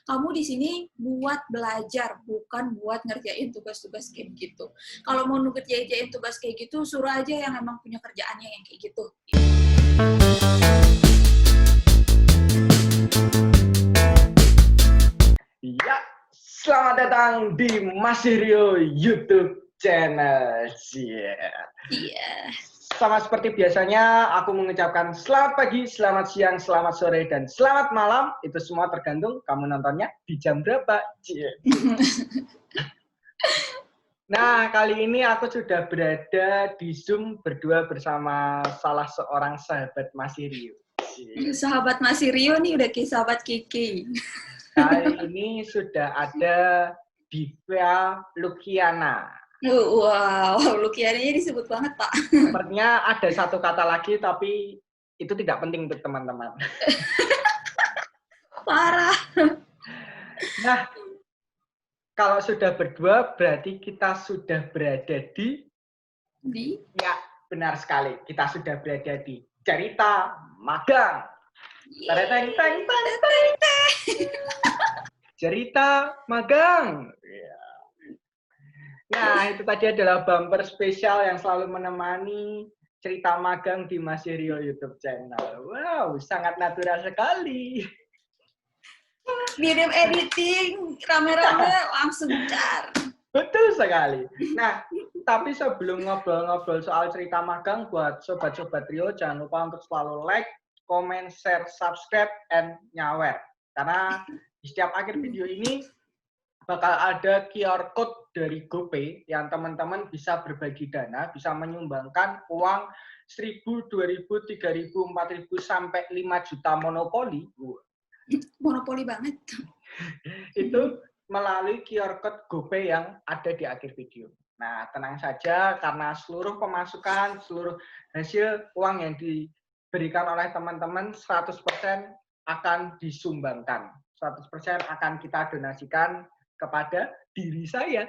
Kamu di sini buat belajar, bukan buat ngerjain tugas-tugas kayak gitu. Kalau mau ngerjain tugas kayak gitu, suruh aja yang emang punya kerjaannya yang kayak gitu. Ya, selamat datang di Masirio YouTube channel. Iya. Sama seperti biasanya, aku mengucapkan selamat pagi, selamat siang, selamat sore, dan selamat malam. Itu semua tergantung kamu nontonnya di jam berapa. Nah, kali ini aku sudah berada di Zoom berdua bersama salah seorang sahabat Masirio. Sahabat Masirio nih udah kayak sahabat Kiki. Kali ini sudah ada Diva Lukiana. Wow, Lukiananya disebut banget, Pak. Sepertinya ada satu kata lagi, tapi itu tidak penting untuk teman-teman. Parah. Nah, kalau sudah berdua, berarti kita sudah berada di... Ya, benar sekali. Kita sudah berada di cerita magang. Teng, teng, teng, teng. Cerita magang. Nah, itu tadi adalah bumper spesial yang selalu menemani cerita magang di Masirio YouTube channel. Wow, sangat natural sekali. Video editing, rame-rame langsung car. Betul sekali. Nah, tapi sebelum ngobrol-ngobrol soal cerita magang, buat sobat-sobat Rio, jangan lupa untuk selalu like, comment, share, subscribe, and nyawer. Karena di setiap akhir video ini bakal ada QR code dari GoPay yang teman-teman bisa berbagi dana, bisa menyumbangkan uang 1.000, 2.000, 3.000, 4.000, sampai 5 juta monopoli. Monopoli banget. Itu melalui QR code GoPay yang ada di akhir video. Nah, tenang saja karena seluruh pemasukan, seluruh hasil uang yang diberikan oleh teman-teman 100% akan disumbangkan. 100% akan kita donasikan kepada diri saya.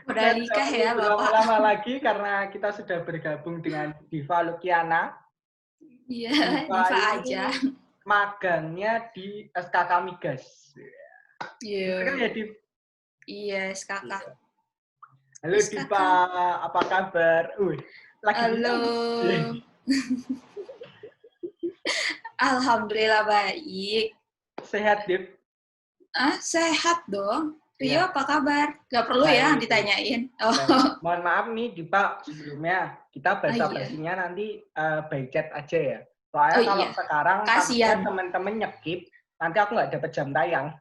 Udah nikah ya, Bapak. Lama-lama lagi karena kita sudah bergabung dengan Diva Lukiana. Iya, Diva aja. Magangnya di SKK Migas. Benar ya, Div? Iya, SKK. Halo Diva, apa kabar? Lagi halo. Alhamdulillah baik. Sehat, Div? Sehat dong. Rio, ya. apa kabar? Gak perlu baik, ya ditanyain. Oh. Mohon maaf nih, Diva, sebelumnya kita basa-basinya nanti by chat aja ya. Soalnya kalau sekarang takutnya teman-teman nyekip, nanti aku nggak dapat jam tayang.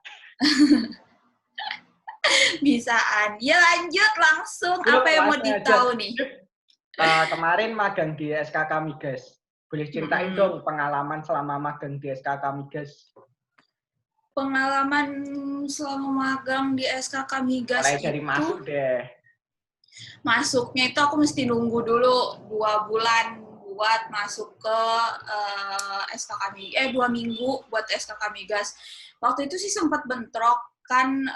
Bisaan. Ya lanjut langsung. Apa yang mau ditahu nih? Kemarin magang di SKK Migas. Boleh ceritain dong pengalaman selama magang di SKK Migas? Pengalaman selama magang di SKK Migas mulai dari masuk deh. Masuknya itu aku mesti nunggu dulu 2 bulan buat masuk ke SKK Migas. 2 minggu buat SKK Migas. Waktu itu sih sempat bentrok. Kan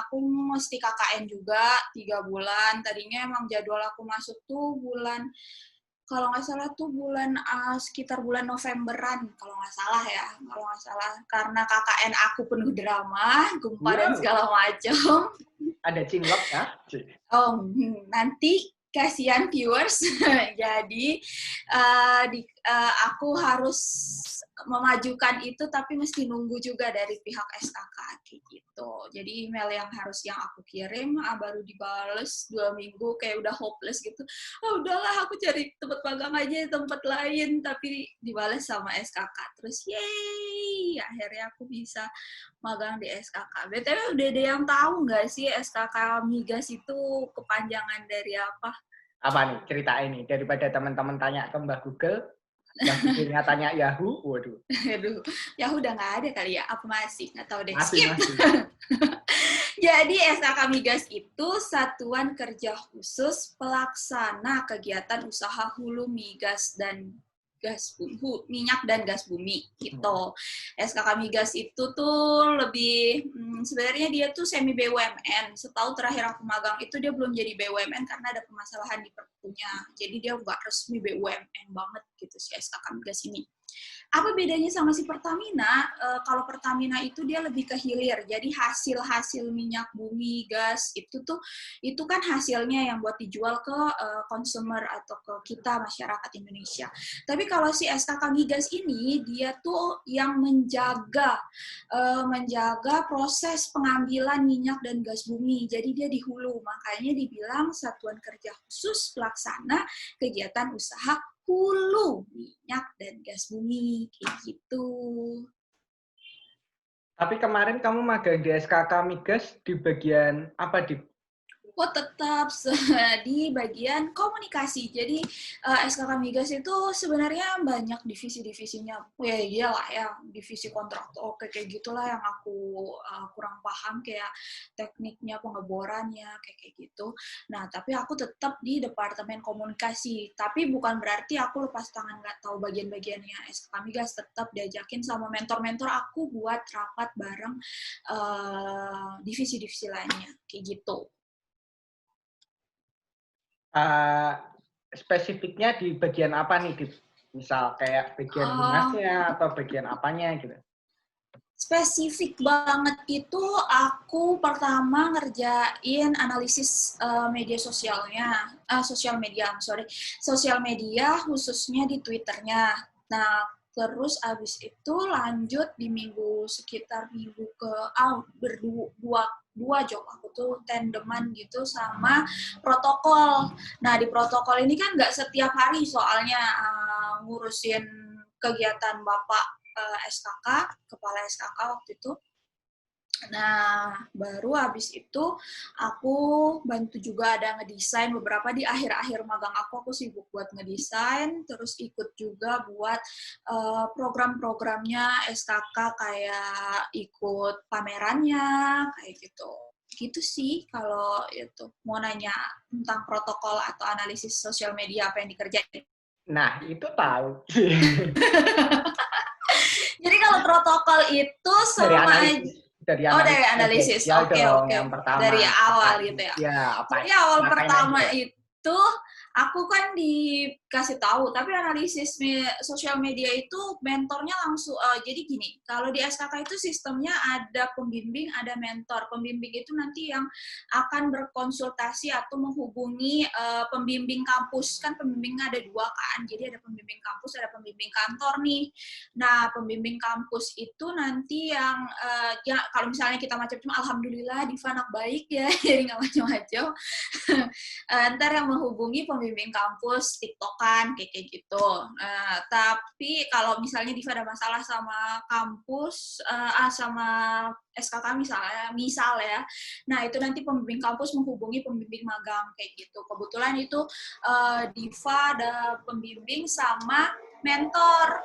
aku mesti KKN juga 3 bulan. Tadinya emang jadwal aku masuk tuh bulan, kalau nggak salah tuh bulan sekitar bulan Novemberan, kalau nggak salah ya, karena KKN aku penuh drama, gempa dan segala macam. Ada cinlok ya? Nanti kasihan viewers. Jadi aku harus memajukan itu, tapi mesti nunggu juga dari pihak SKK gitu. Jadi email yang aku kirim baru dibales 2 minggu, kayak udah hopeless gitu. Udahlah aku cari tempat magang aja tempat lain, tapi dibales sama SKK. Terus yeay, akhirnya aku bisa magang di SKK. BTW udah ada yang tahu nggak sih SKK Migas itu kepanjangan dari apa? Apa nih cerita ini? Daripada teman-teman tanya ke Mbah Google, Mbah Google tanya Yahoo, waduh. Aduh, Yahoo udah nggak ada kali ya? Apa masih? Nggak tahu deh. Masih. Jadi SKK Migas itu Satuan Kerja Khusus Pelaksana Kegiatan Usaha Hulu Migas dan minyak dan gas bumi gitu. SKK Migas itu tuh lebih sebenarnya dia tuh semi BUMN. Setahu terakhir aku magang itu dia belum jadi BUMN karena ada permasalahan di perpunya. Jadi dia nggak resmi BUMN banget gitu si SKK Migas ini. Apa bedanya sama si Pertamina? Kalau Pertamina itu dia lebih ke hilir, jadi hasil minyak bumi, gas itu kan hasilnya yang buat dijual ke consumer atau ke kita masyarakat Indonesia. Tapi kalau si SKK Migas ini dia tuh yang menjaga proses pengambilan minyak dan gas bumi. Jadi dia di hulu, makanya dibilang Satuan Kerja Khusus Pelaksana Kegiatan Usaha Hulu minyak dan gas bumi kayak gitu. Tapi kemarin kamu magang di SKK Migas di bagian apa, di? Oh, tetap di bagian komunikasi. Jadi SKK Migas itu sebenarnya banyak divisi-divisinya. Ya iyalah ya, divisi kontraktor kayak gitulah yang aku kurang paham, kayak tekniknya, pengeborannya kayak gitu. Nah, tapi aku tetap di departemen komunikasi. Tapi bukan berarti aku lepas tangan nggak tahu bagian-bagiannya SKK Migas. Tetap diajakin sama mentor-mentor aku buat rapat bareng divisi-divisi lainnya kayak gitu. Spesifiknya di bagian apa nih, Dip? Misal kayak bagian humasnya atau bagian apanya gitu? Spesifik banget itu aku pertama ngerjain analisis media sosialnya, sosial media khususnya di Twitternya. Nah, terus abis itu lanjut di sekitar minggu berdua job aku tuh tandeman gitu sama protokol. Nah, di protokol ini kan nggak setiap hari soalnya ngurusin kegiatan Bapak SKK, kepala SKK waktu itu. Nah, baru habis itu aku bantu juga ada ngedesain beberapa di akhir-akhir magang aku sibuk buat ngedesain, terus ikut juga buat program-programnya SKK kayak ikut pamerannya, kayak gitu. Gitu sih kalau itu mau nanya tentang protokol atau analisis sosial media apa yang dikerjain. Nah, itu tahu. Jadi kalau protokol itu sama dari analisis. Oke. Yang pertama. Dari awal gitu ya. Ya, Jadi awal pertama itu aku kan dikasih tahu, tapi analisis sosial media itu mentornya langsung. Jadi gini, kalau di SKK itu sistemnya ada pembimbing, ada mentor. Pembimbing itu nanti yang akan berkonsultasi atau menghubungi pembimbing kampus. Kan pembimbing ada dua kan, jadi ada pembimbing kampus, ada pembimbing kantor nih. Nah, pembimbing kampus itu nanti yang ya kalau misalnya kita macam-macam, alhamdulillah Diva anak baik ya, jadi nggak macam-macam. Ntar yang menghubungi pembimbing kampus, TikTokan, kayak gitu. Tapi kalau misalnya Diva ada masalah sama kampus, sama SKK misal ya, nah itu nanti pembimbing kampus menghubungi pembimbing magang, kayak gitu. Kebetulan itu Diva ada pembimbing sama mentor.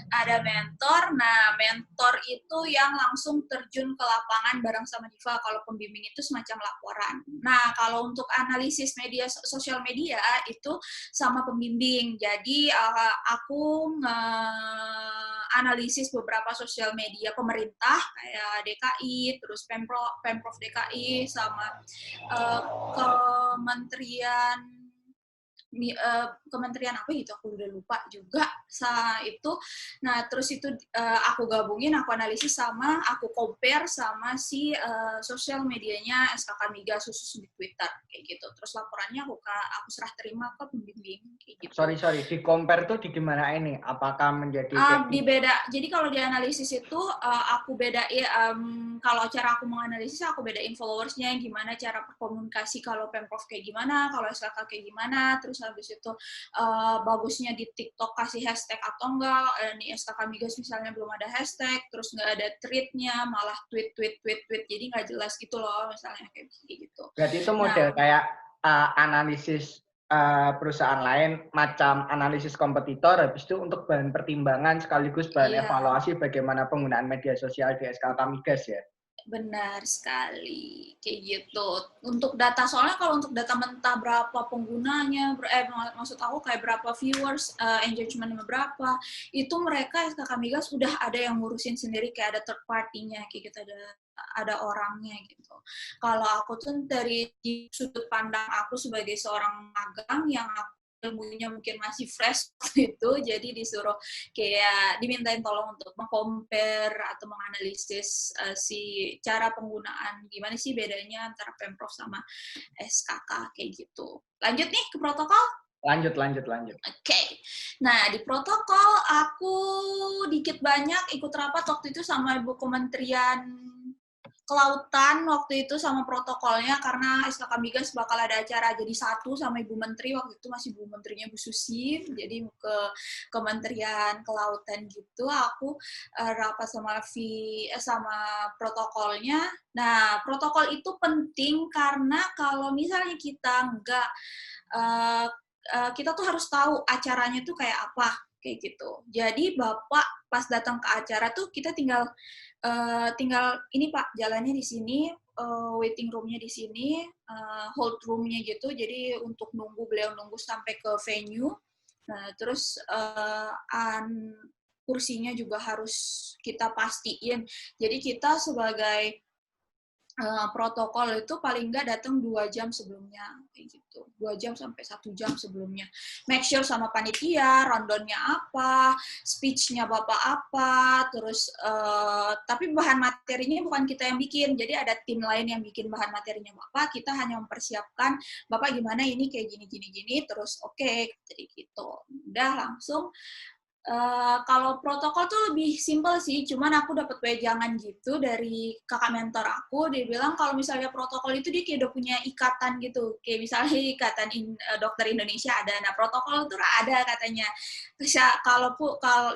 Ada mentor. Nah, mentor itu yang langsung terjun ke lapangan bareng sama Diva. Kalau pembimbing itu semacam laporan. Nah, kalau untuk analisis sosial media itu sama pembimbing. Jadi aku analisis beberapa sosial media pemerintah kayak DKI, terus Pemprov DKI sama kementerian apa gitu, aku udah lupa juga itu. Nah, terus itu aku gabungin, aku analisis sama aku compare sama si sosial medianya SKK Migas khusus di Twitter kayak gitu. Terus laporannya aku serah terima ke pembimbing kayak gitu. Sorry, di compare tuh di gimana ini? Apakah menjadi Jadi kalau di analisis itu aku bedain kalau cara aku menganalisis aku bedain followersnya gimana, cara berkomunikasi kalau Pemprov kayak gimana, kalau SKK kayak gimana, terus habis itu bagusnya di TikTok kasih hashtag atau enggak, nih SKK Migas misalnya belum ada hashtag, terus nggak ada tweetnya, malah tweet, jadi nggak jelas gitu loh, misalnya kayak gitu. Berarti itu model kayak analisis perusahaan lain, macam analisis kompetitor, habis itu untuk bahan pertimbangan sekaligus bahan evaluasi bagaimana penggunaan media sosial di SKK Migas ya? Benar sekali, kayak gitu. Untuk data, soalnya kalau untuk data mentah berapa penggunanya, maksud aku kayak berapa viewers, engagementnya berapa, itu mereka SKK Migas sudah ada yang ngurusin sendiri, kayak ada third party-nya, kayak gitu, ada orangnya gitu. Kalau aku tuh dari sudut pandang aku sebagai seorang magang yang ilmunya mungkin masih fresh itu, jadi disuruh kayak dimintain tolong untuk mengcompare atau menganalisis si cara penggunaan, gimana sih bedanya antara Pemprov sama SKK kayak gitu. Lanjut nih ke protokol. Lanjut. Oke. Nah, di protokol aku dikit banyak ikut rapat waktu itu sama Ibu Kementerian Kelautan waktu itu sama protokolnya, karena SKK Migas bakal ada acara jadi satu sama Ibu Menteri, waktu itu masih Bu Menterinya Bu Susi, jadi ke Kementerian Kelautan gitu. Aku rapat sama protokolnya. Nah, protokol itu penting karena kalau misalnya kita nggak kita tuh harus tahu acaranya tuh kayak apa, kayak gitu. Jadi Bapak pas datang ke acara tuh kita tinggal ini Pak, jalannya di sini, waiting room-nya di sini, hold room-nya gitu. Jadi untuk beliau nunggu sampai ke venue. Nah, terus kursinya juga harus kita pastiin. Jadi kita sebagai protokol itu paling nggak datang 2 jam sebelumnya, kayak gitu. 2 jam sampai 1 jam sebelumnya. Make sure sama panitia, rundown-nya apa, speech-nya Bapak apa, terus tapi bahan materinya bukan kita yang bikin, jadi ada tim lain yang bikin bahan materinya Bapak, kita hanya mempersiapkan, Bapak gimana ini kayak gini, terus oke, jadi gitu. Udah langsung. Kalau protokol tuh lebih simpel sih, cuman aku dapat wejangan gitu dari kakak mentor aku, dia bilang kalau misalnya protokol itu dia kayak udah punya ikatan gitu, kayak misalnya ikatan dokter Indonesia ada, nah protokol itu ada katanya. Kalau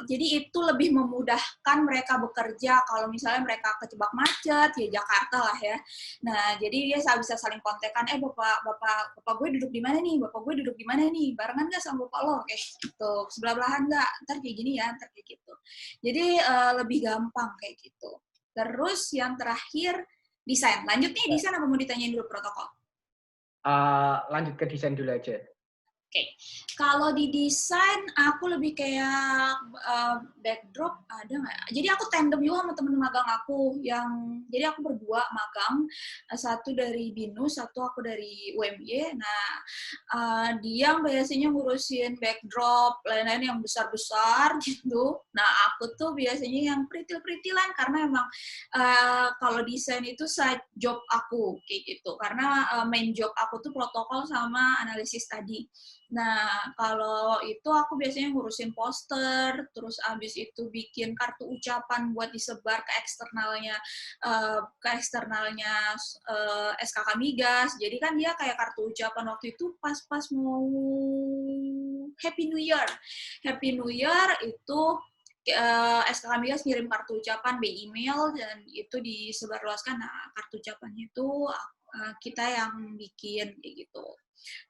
jadi itu lebih memudahkan mereka bekerja kalau misalnya mereka kejebak macet, ya Jakarta lah ya. Nah, jadi dia bisa saling kontekan, bapak gue duduk di mana nih, bapak gue duduk di mana nih, barengan nggak sama bapak lo, kayak gitu, sebelah-belahan nggak, ntar kayak gini ya, ntar kayak gitu. Jadi lebih gampang kayak gitu. Terus yang terakhir, desain. Lanjut nih, desain apa mau ditanyain dulu protokol? Lanjut ke desain dulu aja. Oke, kalau di desain aku lebih kayak backdrop ada nggak? Jadi aku tandem juga sama temen magang aku jadi aku berdua magang, satu dari BINUS, satu aku dari UMY. Nah, dia biasanya ngurusin backdrop, lain-lain yang besar-besar gitu. Nah, aku tuh biasanya yang peritil-peritilan karena emang kalau desain itu side job aku kayak gitu. Karena main job aku tuh protokol sama analisis tadi. Nah, kalau itu aku biasanya ngurusin poster, terus abis itu bikin kartu ucapan buat disebar ke eksternalnya SKK Migas. Jadi kan dia kayak kartu ucapan waktu itu pas mau Happy New Year. Happy New Year itu SKK Migas ngirim kartu ucapan by email dan itu disebarluaskan. Nah, kartu ucapannya itu kita yang bikin kayak gitu.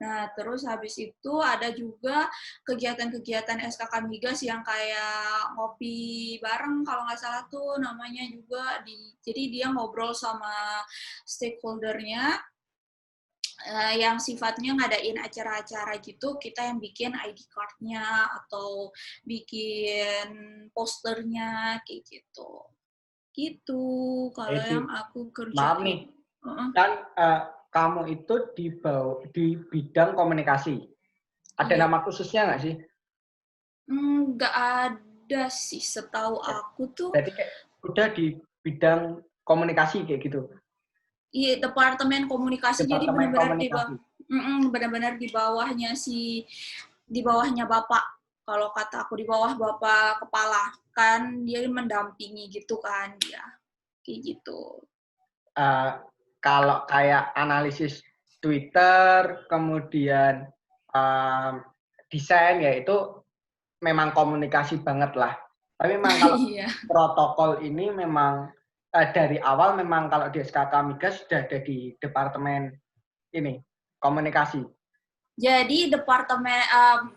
Nah, terus habis itu ada juga kegiatan-kegiatan SKK Migas yang kayak ngopi bareng, kalau nggak salah tuh namanya juga. Jadi dia ngobrol sama stakeholder-nya, yang sifatnya ngadain acara-acara gitu, kita yang bikin ID card-nya atau bikin posternya, kayak gitu. Gitu, kalau yang aku Maaf kerjain. nih, kan kamu itu di bidang komunikasi. Ada nama khususnya nggak sih? Nggak ada sih, setahu aku tuh. Jadi kayak udah di bidang komunikasi kayak gitu. Iya, departemen komunikasi, jadi Departemen komunikasi. benar-benar di bawahnya Bapak. Kalau kata aku di bawah Bapak kepala, kan dia mendampingi gitu kan dia. Kayak gitu. Kalau kayak analisis Twitter, kemudian desain, ya itu memang komunikasi banget lah. Tapi memang kalau Iya. protokol ini memang dari awal memang kalau di SKK Migas sudah ada di departemen ini komunikasi. Jadi departemen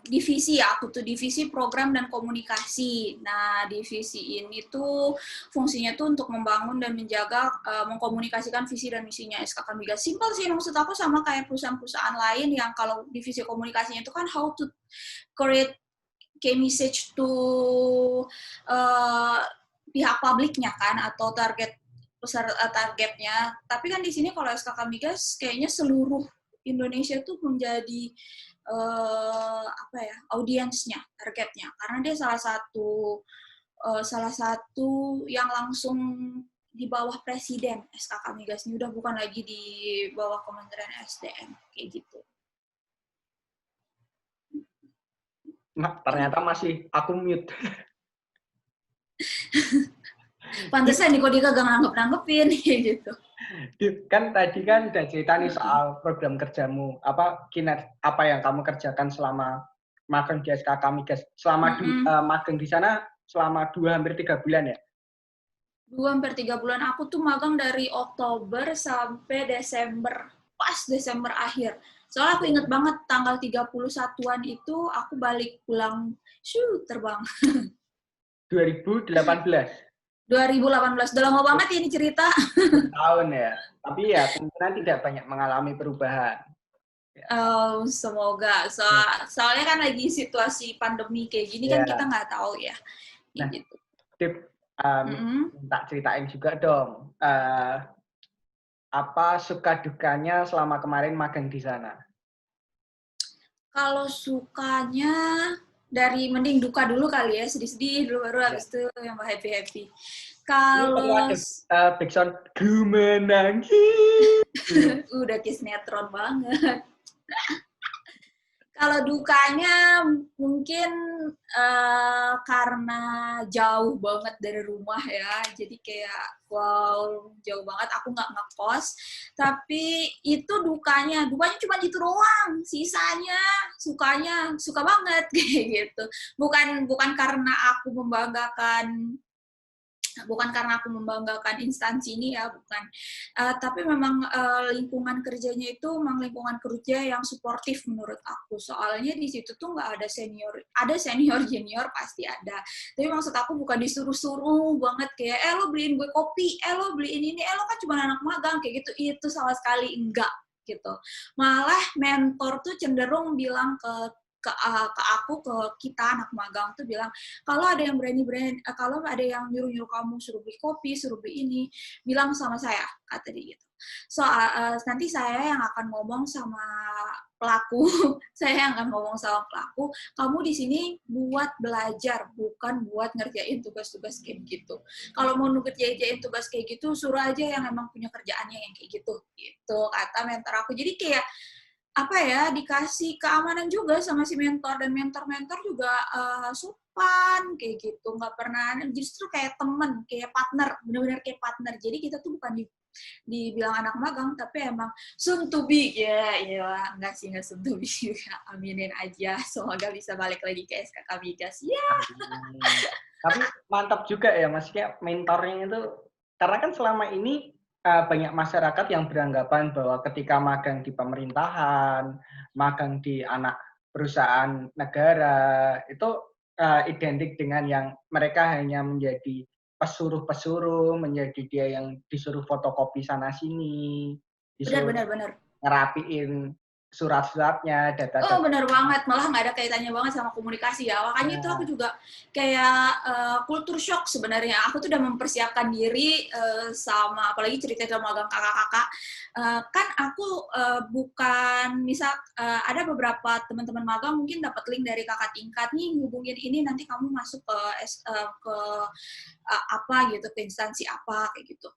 divisi ya, aku tuh divisi program dan komunikasi. Nah, divisi ini tuh fungsinya tuh untuk membangun dan menjaga mengkomunikasikan visi dan misinya SKK Migas. Simpel sih maksud aku, sama kayak perusahaan-perusahaan lain yang kalau divisi komunikasinya itu kan how to create key message to uh, pihak publiknya kan, atau targetnya. Tapi kan di sini kalau SKK Migas kayaknya seluruh Indonesia tuh menjadi apa ya, audiensnya, targetnya, karena dia salah satu yang langsung di bawah presiden. SKK Migas ini udah bukan lagi di bawah Kementerian SDM kayak gitu. Nah, ternyata masih aku mute. Pantesan nih kok dia kagak nanggep-nanggepin gitu. Kan tadi kan udah cerita nih soal program kerjamu, apa yang kamu kerjakan selama magang di SKK Migas. Selama magang di sana selama 2 hampir 3 bulan ya? 2-3 bulan. Aku tuh magang dari Oktober sampai Desember. Pas Desember akhir. Soalnya aku inget banget tanggal 31-an itu aku balik pulang, terbang. 2018? 2018. Udah lama banget ya ini cerita. Tahun ya. Tapi ya kemungkinan tidak banyak mengalami perubahan. Semoga. Soalnya kan lagi situasi pandemi kayak gini kan kita nggak tahu ya. Nah, gitu. Tip, tak ceritain juga dong. Apa suka dukanya selama kemarin magang di sana? Kalau sukanya, mending duka dulu kali ya, sedih-sedih dulu baru habis itu yang happy-happy. Kalau backsound ku menangis. udah kayak sinetron banget. Kalau dukanya mungkin karena jauh banget dari rumah ya, jadi kayak wow, jauh banget. Aku nggak ngekos, tapi itu dukanya cuma gitu doang. Sisanya suka banget kayak gitu. Bukan karena aku membanggakan instansi ini ya, bukan. Tapi memang lingkungan kerjanya itu memang lingkungan kerja yang suportif menurut aku. Soalnya di situ tuh nggak ada senior junior pasti ada. Tapi maksud aku bukan disuruh-suruh banget kayak lo beliin gue kopi, lo beliin ini, lo kan cuma anak magang kayak gitu. Itu sama sekali enggak gitu. Malah mentor tuh cenderung bilang ke aku, ke kita anak magang tuh bilang, kalau ada yang kalau ada yang nyuruh kamu suruh beli kopi, suruh beli ini, bilang sama saya, kata dia gitu. Nanti saya yang akan ngomong sama pelaku, kamu di sini buat belajar, bukan buat ngerjain tugas-tugas kayak gitu. Kalau mau ngerjain tugas kayak gitu, suruh aja yang emang punya kerjaannya yang kayak gitu, kata mentor aku. Jadi kayak dikasih keamanan juga sama si mentor, dan mentor juga sopan kayak gitu, nggak pernah, justru kayak temen, kayak partner, benar-benar kayak partner. Jadi kita tuh bukan dibilang anak magang, tapi emang soon to be nggak soon to be juga. Aminin aja, semoga bisa balik lagi ke SKK Migas ya. Tapi mantap juga ya, maksudnya mentornya itu, karena kan selama ini banyak masyarakat yang beranggapan bahwa ketika magang di pemerintahan, magang di anak perusahaan negara, itu identik dengan yang mereka hanya menjadi pesuruh-pesuruh, menjadi dia yang disuruh fotokopi sana-sini, disuruh ngerapiin surat-suratnya, data-data. Oh, benar banget. Malah nggak ada kaitannya banget sama komunikasi ya. Makanya itu aku juga kayak culture shock sebenarnya. Aku tuh udah mempersiapkan diri sama, apalagi cerita sama magang kakak-kakak. Kan aku bukan, misal ada beberapa teman-teman magang mungkin dapat link dari kakak tingkat nih, hubungin ini, nanti kamu masuk ke apa gitu, ke instansi apa, kayak gitu.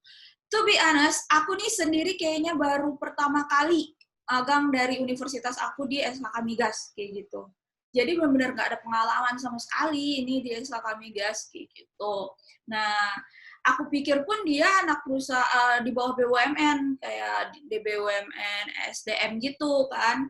To be honest, aku nih sendiri kayaknya baru pertama kali magang dari universitas aku di SKK Migas kayak gitu. Jadi benar-benar nggak ada pengalaman sama sekali ini di SKK Migas kayak gitu. Nah, aku pikir pun dia anak perusahaan di bawah BUMN, kayak di BUMN SDM gitu kan.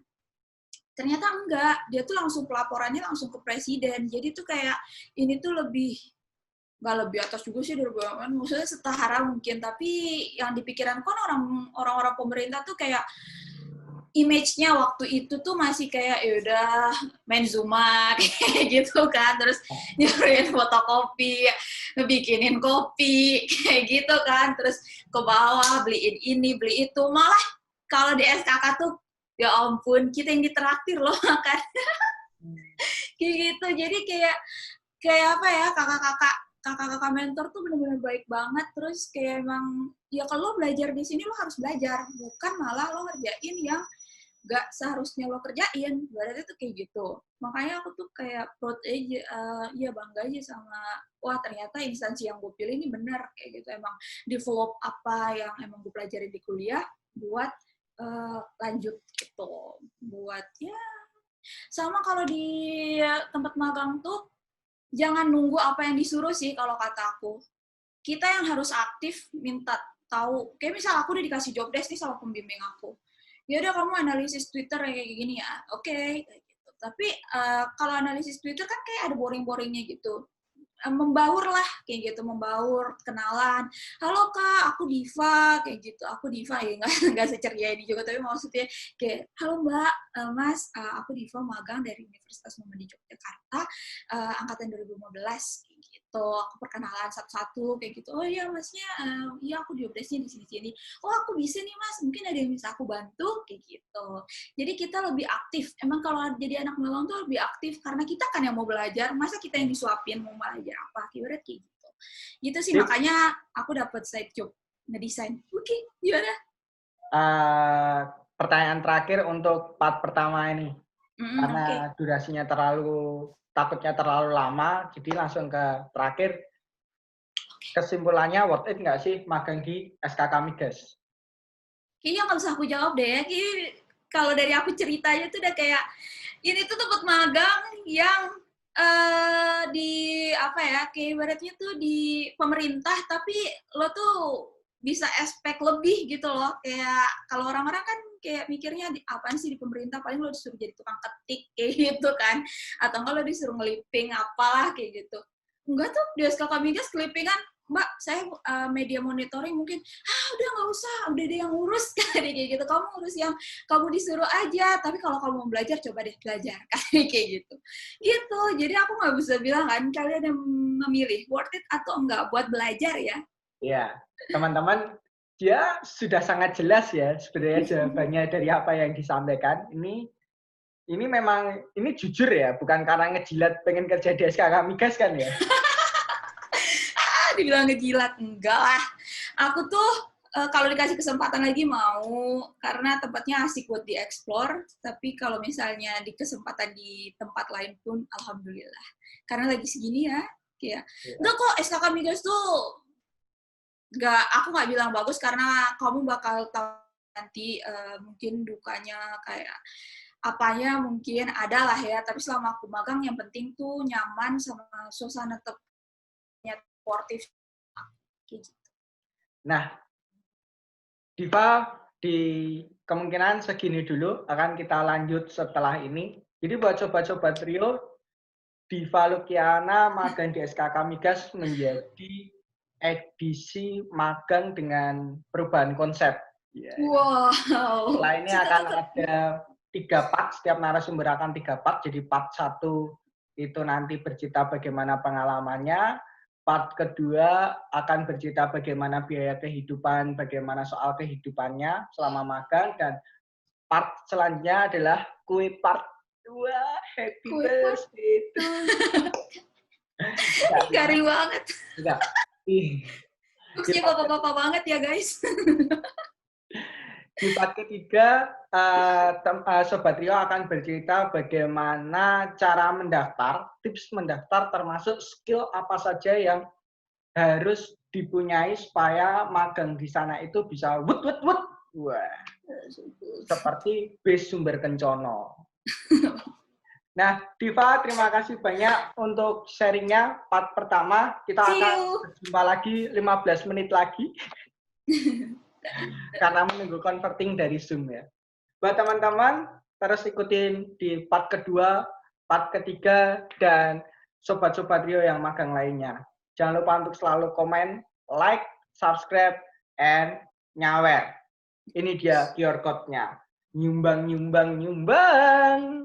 Ternyata enggak, dia tuh langsung pelaporannya langsung ke presiden. Jadi tuh kayak ini tuh nggak lebih atas juga sih dari BUMN, maksudnya setara mungkin, tapi yang dipikiran kan orang-orang pemerintah tuh kayak image-nya waktu itu tuh masih kayak ya udah main Zuma kayak gitu kan, terus nyuruhin fotokopi, bikinin kopi kayak gitu kan, terus ke bawah beliin ini beli itu. Malah kalau di SKK tuh ya ampun, kita yang ditraktir loh makan kayak gitu. Jadi kayak apa ya, kakak-kakak mentor tuh benar-benar baik banget. Terus kayak emang ya kalau lo belajar di sini lo harus belajar, bukan malah lo ngerjain yang gak seharusnya lo kerjain. Berarti tuh kayak gitu. Makanya aku tuh kayak proud aja, ya bangga aja sama, wah ternyata instansi yang gue pilih ini benar kayak gitu. Emang develop apa yang emang gue pelajari di kuliah buat lanjut gitu. Buat ya, sama kalau di tempat magang tuh jangan nunggu apa yang disuruh sih kalau kata aku. Kita yang harus aktif minta tahu. Kayak misal aku udah dikasih job desk nih sama pembimbing aku. Ya udah kamu analisis Twitter kayak gini ya. Oke, kayak gitu. Tapi kalau analisis Twitter kan kayak ada boring-boringnya gitu. Membaur lah kayak gitu, membaur, kenalan. Halo Kak, aku Diva kayak gitu. Aku Diva ya nggak seceria ini juga, tapi maksudnya kayak halo Mbak, Mas, aku Diva magang dari Universitas Muhammadiyah Yogyakarta, angkatan 2015 kayak gitu. Aku perkenalan satu-satu kayak gitu. Oh iya Masnya, iya aku jobdesknya di sini-sini. Oh aku bisa nih Mas, mungkin ada yang bisa aku bantu kayak gitu. Jadi kita lebih aktif. Emang kalau jadi anak magang tuh lebih aktif karena kita kan yang mau belajar. Masa kita yang disuapin mau belajar apa? Ibarat kayak gitu. Gitu sih, makanya aku dapat side job ngedesain. Oke, gimana? Pertanyaan terakhir untuk part pertama ini. Karena durasinya takutnya terlalu lama, jadi langsung ke terakhir. Kesimpulannya worth it nggak sih magang di SKK Migas? Kayaknya nggak usah aku jawab deh. Kalau dari aku ceritanya tuh udah kayak, ini tuh tempat magang yang di apa ya, kayak ibaratnya tuh di pemerintah, tapi lo tuh bisa expect lebih gitu loh. Kayak kalau orang-orang kan kayak mikirnya apaan sih di pemerintah, paling lo disuruh jadi tukang ketik kayak gitu kan, atau enggak lo disuruh ngeliping apalah kayak gitu. Enggak tuh, di SKK Migas kelipingan, Mbak, saya media monitoring mungkin, udah nggak usah, udah ada yang ngurus kayak gitu, kamu ngurus yang kamu disuruh aja, tapi kalau kamu mau belajar, coba deh belajar kayak gitu. Gitu, jadi aku nggak bisa bilang kan, kalian yang memilih worth it atau enggak buat belajar ya. Iya, teman-teman, dia sudah sangat jelas ya sebenarnya jawabannya dari apa yang disampaikan. Ini memang, ini jujur ya, bukan karena ngejilat pengen kerja di SKK Migas kan ya? Dibilang ngejilat, enggak lah. Aku tuh kalau dikasih kesempatan lagi mau, karena tempatnya asik buat dieksplor, tapi kalau misalnya di kesempatan di tempat lain pun, alhamdulillah. Karena lagi segini ya, kayak, enggak kok SKK Migas tuh, aku nggak bilang bagus, karena kamu bakal tahu nanti mungkin dukanya kayak, apanya mungkin ada lah ya, tapi selama aku magang yang penting tuh nyaman sama suasana tempatnya sportif gitu. Nah, Diva, di kemungkinan segini dulu, akan kita lanjut setelah ini. Jadi buat sobat-sobat Trio, Diva Lukiana magang di SKK Migas menjadi edisi magang dengan perubahan konsep. Wow. Setelah ini akan ada 3 part, setiap narasumber akan 3 part. Jadi part 1 itu nanti bercerita bagaimana pengalamannya, part kedua akan bercerita bagaimana biaya kehidupan, bagaimana soal kehidupannya selama magang, dan part selanjutnya adalah kue part 2. Happy birthday to you. Garing banget. Enggak. Maksudnya bapak-bapak banget ya guys. Di part ketiga, Sobat Rio akan bercerita bagaimana cara mendaftar, tips mendaftar, termasuk skill apa saja yang harus dipunyai supaya magang di sana itu bisa wut. Wah, seperti bis sumber kencono. Nah, Diva, terima kasih banyak untuk sharingnya. Part pertama, kita akan berjumpa lagi 15 menit lagi. Karena menunggu converting dari Zoom ya. Buat teman-teman, terus ikutin di part kedua, part ketiga, dan sobat-sobat Rio yang magang lainnya. Jangan lupa untuk selalu komen, like, subscribe, and nyawer. Ini dia QR code-nya. Nyumbang, nyumbang, nyumbang.